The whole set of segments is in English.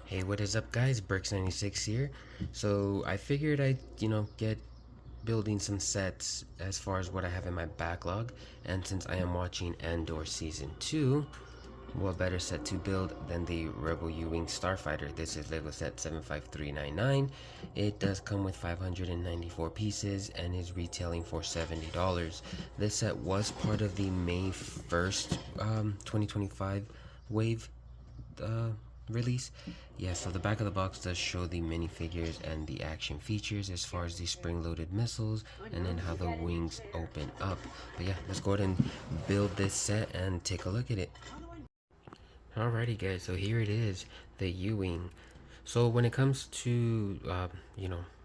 Hey, what is up, guys? Bricks96 here. So I figured I'd, get building some sets as far as what I have in my backlog. And since I am watching Andor Season 2, what better set to build than the Rebel U-Wing Starfighter? This is Lego set 75399. It does come with 594 pieces and is retailing for $70. This set was part of the May 1st, 2025 wave uh, release. Yeah, so the back of the box does show the minifigures and the action features as far as the spring-loaded missiles and then how the wings open up. But yeah, let's go ahead and build this set and take a look at it. Alrighty guys, so here it is, the U-Wing. So when it comes to,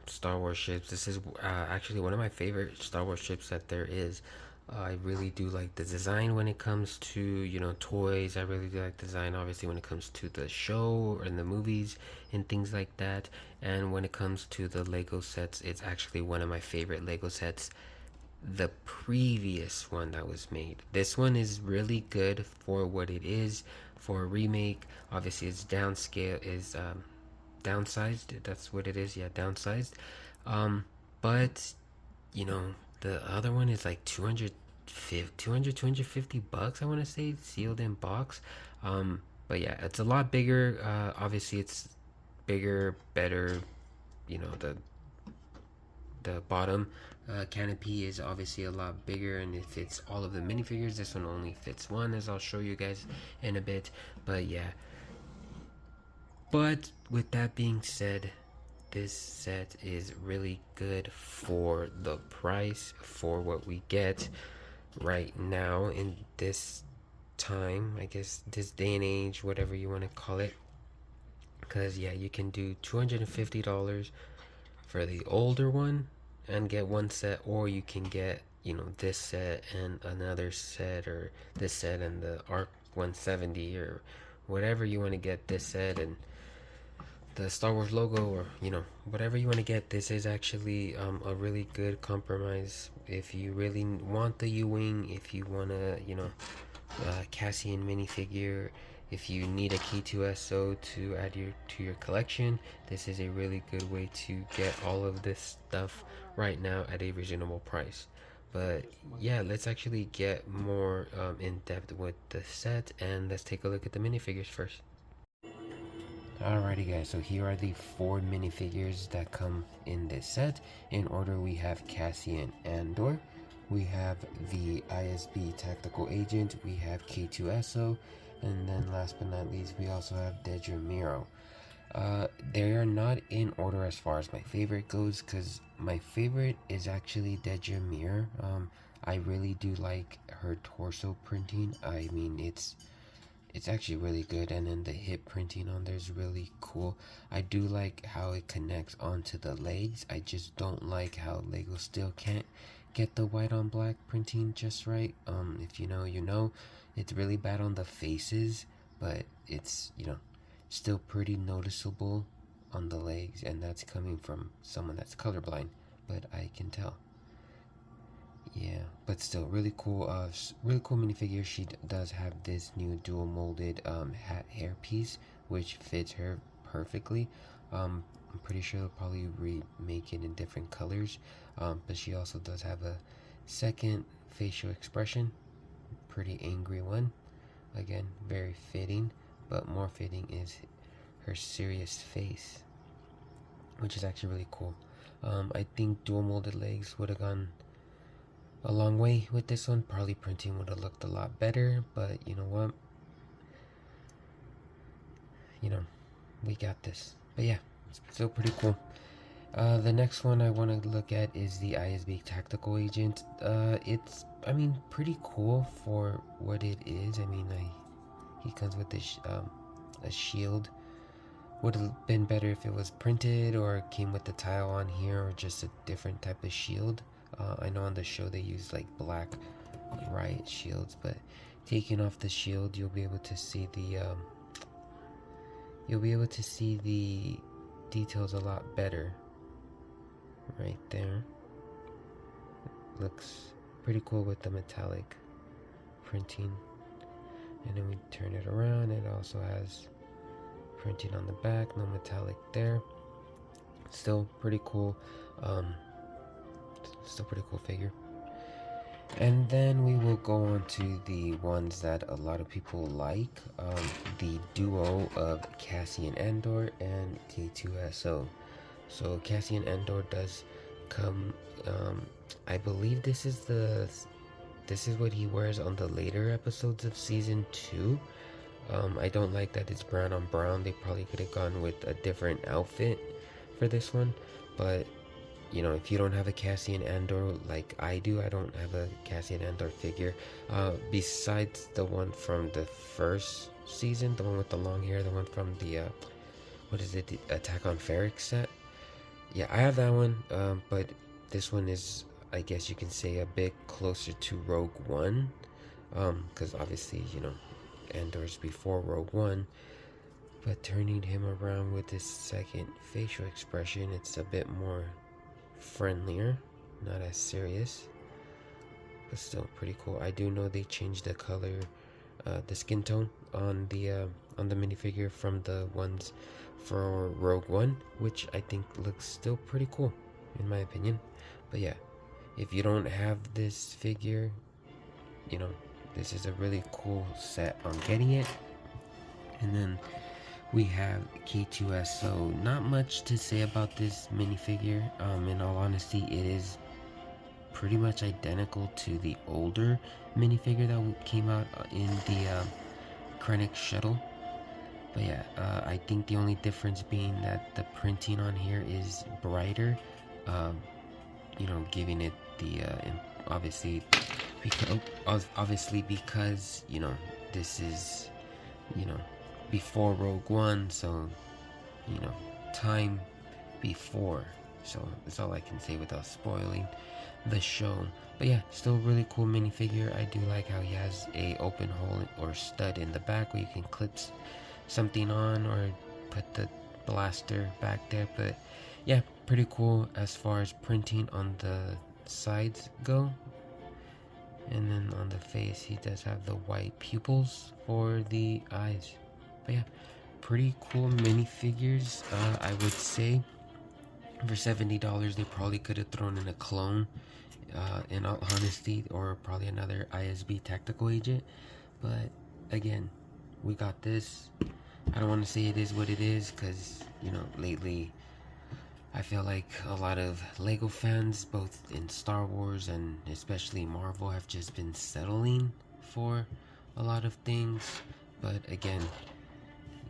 Star Wars ships, this is actually one of my favorite Star Wars ships that there is. I really do like the design when it comes to, toys. I really do like design, obviously, when it comes to the show and the movies and things like that. And when it comes to the Lego sets, it's actually one of my favorite Lego sets. The previous one that was made. This one is really good for what it is. For a remake, obviously it's downscale is downsized. That's what it is. Yeah, downsized. But you know, the other one is like 250 bucks, I want to say, sealed in box. But yeah, it's a lot bigger. Obviously it's bigger, better. The bottom canopy is obviously a lot bigger and it fits all of the minifigures. This one only fits one, as I'll show you guys in a bit. But yeah, but with that being said, this set is really good for the price, for what we get right now in this time, I guess, this day and age, whatever you want to call it. Because yeah, you can do $250 for the older one and get one set, or you can get, this set and another set, or this set and the Arc 170, or whatever you want to get, this set and the Star Wars logo, or whatever you want to get. This is actually a really good compromise if you really want the U-Wing, if you want to, Cassian minifigure, if you need a K2SO to add to your collection. This is a really good way to get all of this stuff right now at a reasonable price. But yeah, let's actually get more in depth with the set, and let's take a look at the minifigures first. Alrighty guys, so here are the 4 minifigures that come in this set. In order, we have Cassian Andor, we have the ISB Tactical Agent, we have K2SO, and then last but not least, we also have Dedra Miro. They are not in order as far as my favorite goes, because my favorite is actually Dedra Miro. I really do like her torso printing. I mean, it's actually really good, and then the hip printing on there is really cool. I do like how it connects onto the legs. I just don't like how Lego still can't get the white on black printing just right. If you know, you know. It's really bad on the faces, but it's, still pretty noticeable on the legs, and that's coming from someone that's colorblind, but I can tell. Yeah, but still really cool. Really cool minifigure. She does have this new dual molded hat hair piece, which fits her perfectly. I'm pretty sure they'll probably remake it in different colors. But she also does have a second facial expression, pretty angry one. Again, very fitting, but more fitting is her serious face, which is actually really cool. I think dual molded legs would have gone a long way with this one. Probably printing would have looked a lot better, but you know what? We got this. But yeah, it's still pretty cool. The next one I want to look at is the ISB Tactical Agent. It's, pretty cool for what it is. He comes with this, a shield. Would have been better if it was printed or came with the tile on here, or just a different type of shield. I know on the show they use like black riot shields, but taking off the shield, you'll be able to see the details a lot better. Right there, looks pretty cool with the metallic printing. And then we turn it around, it also has printing on the back, no metallic there. Still pretty cool. Still pretty cool figure. And then we will go on to the ones that a lot of people like, the duo of Cassian Andor and K2SO. So Cassian Andor does come, I believe this is what he wears on the later episodes of season 2. I don't like that it's brown on brown. They probably could have gone with a different outfit for this one, but you know, if you don't have a Cassian Andor like I do, I don't have a Cassian Andor figure. Besides the one from the first season, the one with the long hair, the one from the, what is it, the Attack on Ferric set? Yeah, I have that one, but this one is, I guess you can say, a bit closer to Rogue One, because obviously, you know, Andor's before Rogue One. But turning him around with this second facial expression, it's a bit more friendlier, not as serious, but still pretty cool. I do know they changed the color, the skin tone on the minifigure from the ones for Rogue One, which I think looks still pretty cool in my opinion. But yeah, if you don't have this figure, you know, this is a really cool set on getting it. And then we have K2SO. Not much to say about this minifigure. In all honesty, it is pretty much identical to the older minifigure that came out in the Krennic shuttle. But yeah, I think the only difference being that the printing on here is brighter. You know, giving it the obviously because you know this is, you know, before Rogue One, so you know, time before. So that's all I can say without spoiling the show. But yeah, still really cool minifigure. I do like how he has a open hole or stud in the back where you can clip something on or put the blaster back there. But yeah, pretty cool as far as printing on the sides go. And then on the face, he does have the white pupils for the eyes. But yeah, pretty cool minifigures. I would say for $70, they probably could have thrown in a clone, in all honesty, or probably another ISB tactical agent. But again, we got this. I don't want to say it is what it is, because, you know, lately I feel like a lot of Lego fans, both in Star Wars and especially Marvel, have just been settling for a lot of things. But again,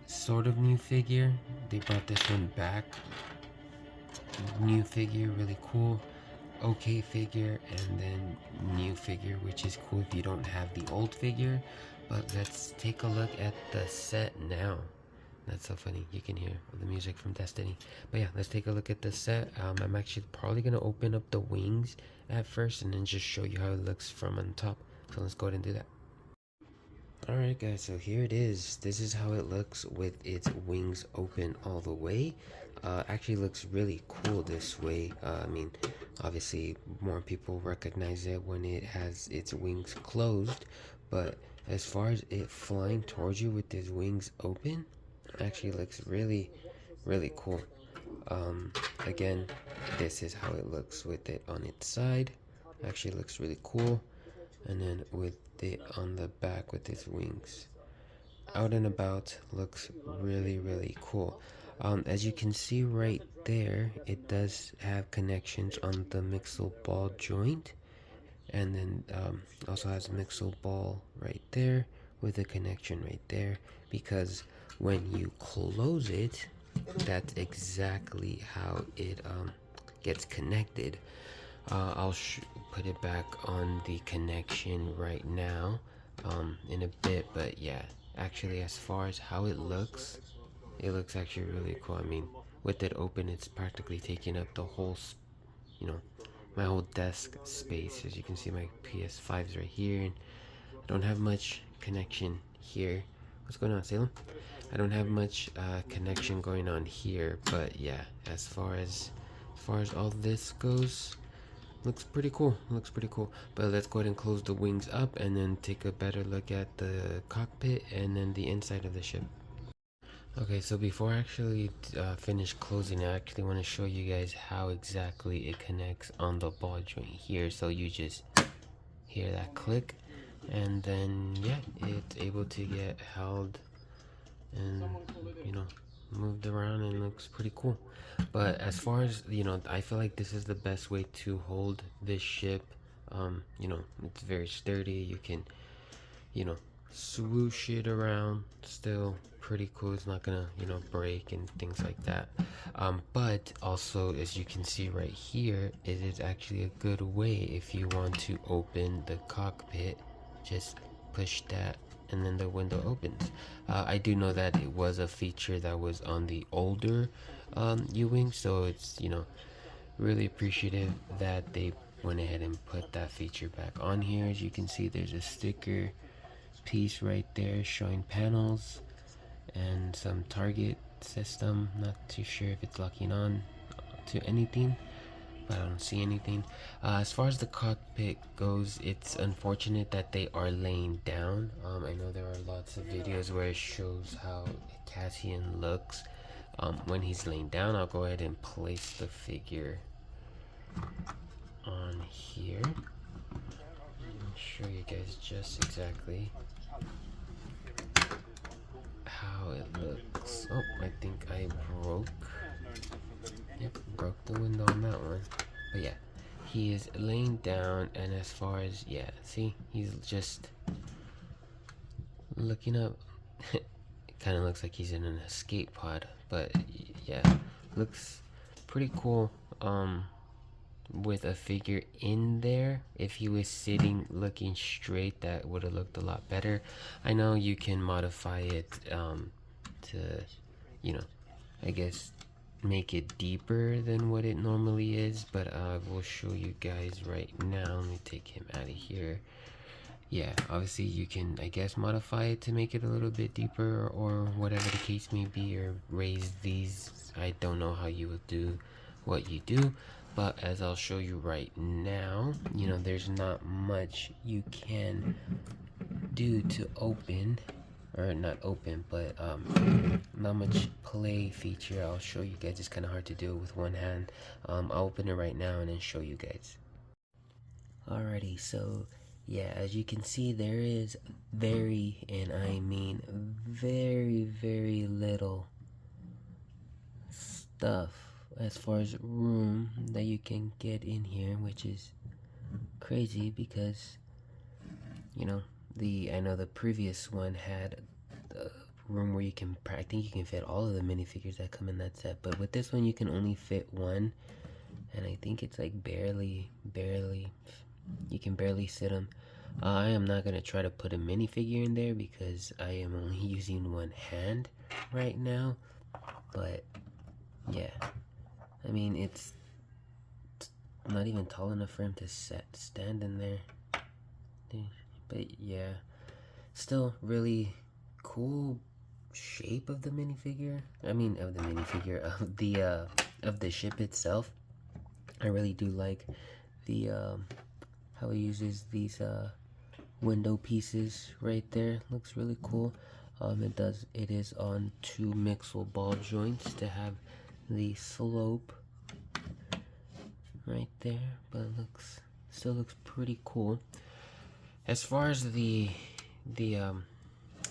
sort of new figure. They brought this one back. New figure, really cool. Okay figure, and then new figure, which is cool if you don't have the old figure. But let's take a look at the set now. That's so funny, you can hear the music from Destiny. But yeah, let's take a look at the set. I'm actually probably gonna open up the wings at first and then just show you how it looks from on top. So let's go ahead and do that. Alright guys, so here it is. This is how it looks with its wings open all the way. Actually looks really cool this way. I mean, obviously more people recognize it when it has its wings closed, but as far as it flying towards you with its wings open, actually looks really cool. Again, this is how it looks with it on its side. Actually looks really cool. And then with it on the back with its wings out and about, looks really cool. As you can see right there, it does have connections on the mixel ball joint, and then also has a mixel ball right there with a connection right there, because when you close it, that's exactly how it gets connected. I'll put it back on the connection right now in a bit, but yeah, actually as far as how it looks actually really cool. I mean, with it open, it's practically taking up the whole, you know, my whole desk space. As you can see, my PS5's right here, and I don't have much connection here. What's going on, Salem? I don't have much connection going on here, but yeah, as far as all this goes, looks pretty cool. But let's go ahead and close the wings up and then take a better look at the cockpit and then the inside of the ship. Okay, so before I actually finish closing, I actually want to show you guys how exactly it connects on the ball joint here. So you just hear that click, and then yeah, it's able to get held and, you know, moved around and looks pretty cool. But as far as, you know, I feel like this is the best way to hold this ship. You know, it's very sturdy. You can, you know, swoosh it around, still pretty cool. It's not gonna, you know, break and things like that. But also, as you can see right here, it is actually a good way if you want to open the cockpit. Just push that and then the window opens. I do know that it was a feature that was on the older U-Wing, so it's, you know, really appreciative that they went ahead and put that feature back on here. As you can see, there's a sticker piece right there showing panels and some target system. Not too sure if it's locking on to anything, but I don't see anything. As far as the cockpit goes, it's unfortunate that they are laying down. I know there are lots of videos where it shows how Cassian looks when he's laying down. I'll go ahead and place the figure on here and show you guys just exactly how it looks. Oh, I think I broke. Yep, broke the window on that one. But yeah, he is laying down, and as far as, yeah, see, he's just looking up. It kind of looks like he's in an escape pod, but yeah, looks pretty cool. With a figure in there, if he was sitting looking straight, that would have looked a lot better. I know you can modify it to, you know, I guess make it deeper than what it normally is, but I will show you guys right now. Let me take him out of here. Yeah, obviously you can, I guess, modify it to make it a little bit deeper or whatever the case may be, or raise these. I don't know how you would do what you do, but as I'll show you right now, you know, there's not much you can do to open, or not open, but not much play feature. I'll show you guys. It's kind of hard to do it with one hand. I'll open it right now and then show you guys. Alrighty, so yeah, as you can see, there is very, and I mean very, very little stuff as far as room that you can get in here, which is crazy because, you know, I know the previous one had a room where you can, I think you can fit all of the minifigures that come in that set, but with this one you can only fit one, and I think it's like barely, you can barely sit them. I am not going to try to put a minifigure in there because I am only using one hand right now, but yeah, I mean, it's not even tall enough for him to stand in there. But yeah, still really cool shape of the minifigure. I mean, of the minifigure, of the ship itself. I really do like the how he uses these window pieces right there. Looks really cool. It is on 2 mixel ball joints to have the slope right there, but it still looks pretty cool. As far as the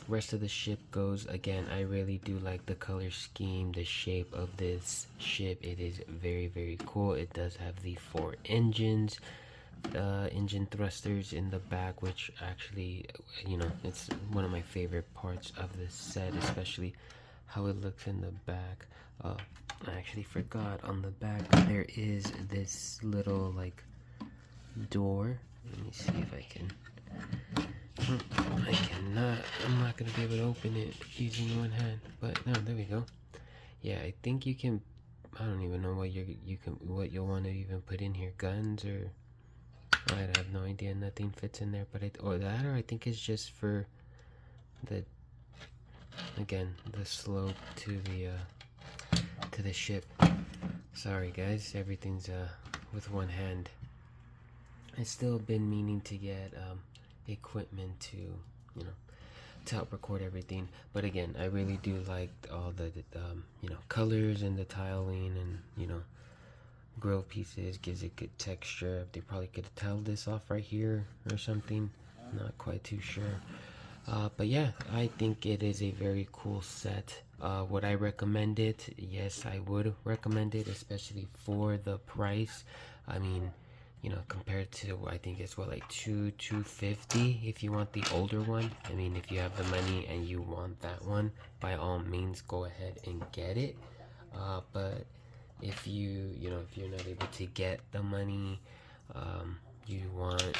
rest of the ship goes, again, I really do like the color scheme, the shape of this ship. It is very, very cool. It does have the 4 engines, engine thrusters in the back, which actually, you know, it's one of my favorite parts of this set, especially how it looks in the back. I actually forgot, on the back there is this little like door. Let me see if I can. I cannot. I'm not gonna be able to open it using one hand. But no, there we go. Yeah, I think you can. I don't even know what what you'll want to even put in here. Guns, or I have no idea. Nothing fits in there. But or I think it's just for the, again, the slope to the ship. Sorry guys, everything's with one hand. I've still been meaning to get equipment to, you know, to help record everything. But again, I really do like all the you know, colors and the tiling, and you know, grill pieces gives it good texture. They probably could tile this off right here or something, not quite too sure. But yeah, I think it is a very cool set. Would I recommend it? Yes, I would recommend it, especially for the price. I mean, you know, compared to, I think it's what, like $250 if you want the older one. I mean, if you have the money and you want that one, by all means go ahead and get it. But if you know, if you're not able to get the money, you want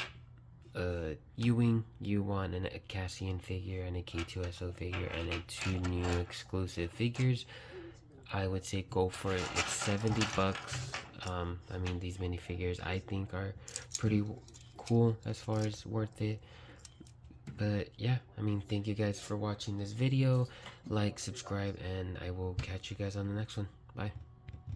Ewing, you want a Cassian figure and a K2SO figure and then 2 new exclusive figures, I would say go for it. It's 70 bucks. I mean, these minifigures I think are pretty cool as far as worth it. But yeah, I mean, thank you guys for watching this video. Like, subscribe, and I will catch you guys on the next one. Bye.